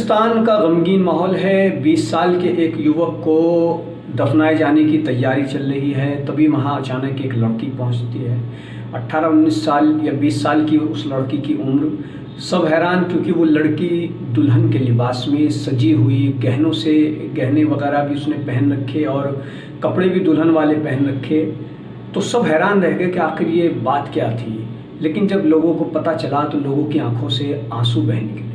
कब्रिस्तान का गमगीन माहौल है। 20 साल के एक युवक को दफनाए जाने की तैयारी चल रही है, तभी वहाँ अचानक एक लड़की पहुँचती है। 18-19 साल या 20 साल की उस लड़की की उम्र। सब हैरान, क्योंकि वो लड़की दुल्हन के लिबास में सजी हुई, गहनों से गहने वगैरह भी उसने पहन रखे और कपड़े भी दुल्हन वाले पहन रखे। तो सब हैरान रह गए कि आखिर ये बात क्या थी। लेकिन जब लोगों को पता चला तो लोगों की आंखों से आंसू बह निकले।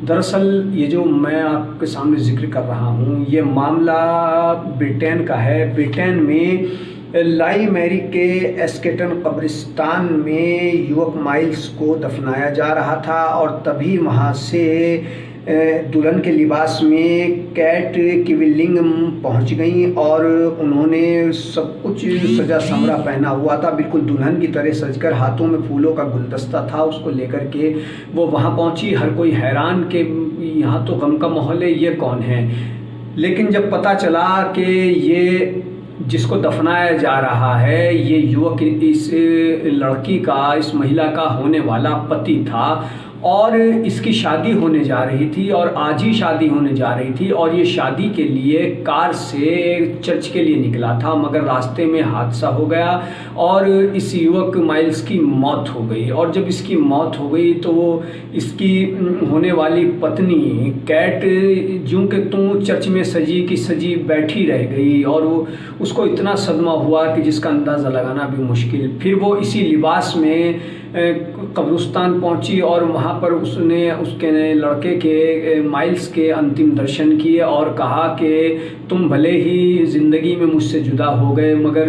दरअसल ये जो मैं आपके सामने ज़िक्र कर रहा हूँ, ये मामला ब्रिटेन का है। ब्रिटेन में लाई मैरी के एस्केटन कब्रिस्तान में युवक माइल्स को दफनाया जा रहा था और तभी वहाँ से दुल्हन के लिबास में कैट किविलिंग पहुंच गई और उन्होंने सब कुछ सजा समरा पहना हुआ था, बिल्कुल दुल्हन की तरह सजकर, हाथों में फूलों का गुलदस्ता था। उसको लेकर के वो वहां पहुंची। हर कोई हैरान कि यहाँ तो गम का माहौल है, ये कौन है। लेकिन जब पता चला कि ये जिसको दफनाया जा रहा है, ये युवक इस लड़की का, इस महिला का होने वाला पति था और इसकी शादी होने जा रही थी और आज ही शादी होने जा रही थी। और ये शादी के लिए कार से चर्च के लिए निकला था, मगर रास्ते में हादसा हो गया और इस युवक माइल्स की मौत हो गई। और जब इसकी मौत हो गई तो वो इसकी होने वाली पत्नी कैट ज्यों कि त्यों चर्च में सजी की सजी बैठी रह गई और वो उसको इतना सदमा हुआ कि जिसका अंदाज़ा लगाना भी मुश्किल। फिर वो इसी लिबास में कब्रिस्तान पहुंची और वहाँ पर उसने उसके लड़के के माइल्स के अंतिम दर्शन किए और कहा कि तुम भले ही ज़िंदगी में मुझसे जुदा हो गए, मगर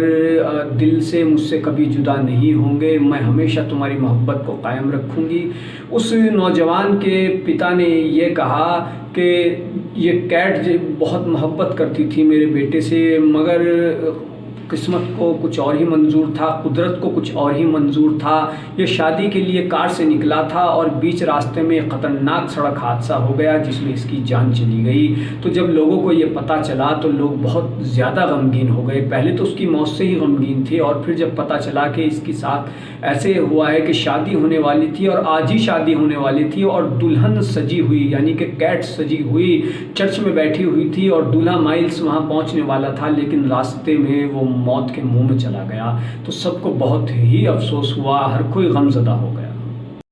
दिल से मुझसे कभी जुदा नहीं होंगे। मैं हमेशा तुम्हारी मोहब्बत को कायम रखूँगी। उस नौजवान के पिता ने ये कहा कि ये कैट बहुत मोहब्बत करती थी मेरे बेटे से, मगर किस्मत को कुछ और ही मंजूर था, कुदरत को कुछ और ही मंजूर था। ये शादी के लिए कार से निकला था और बीच रास्ते में ख़तरनाक सड़क हादसा हो गया जिसमें इसकी जान चली गई। तो जब लोगों को ये पता चला तो लोग बहुत ज़्यादा गमगीन हो गए। पहले तो उसकी मौत से ही गमगीन थे और फिर जब पता चला कि इसके साथ ऐसे हुआ है कि शादी होने वाली थी और आज ही शादी होने वाली थी और दुल्हन सजी हुई, यानी कि कैट सजी हुई चर्च में बैठी हुई थी और दूल्हा माइल्स वहाँ पहुँचने वाला था, लेकिन रास्ते में वो मौत के मुंह में चला गया। तो सबको बहुत ही अफसोस हुआ, हर कोई गमज़दा हो गया।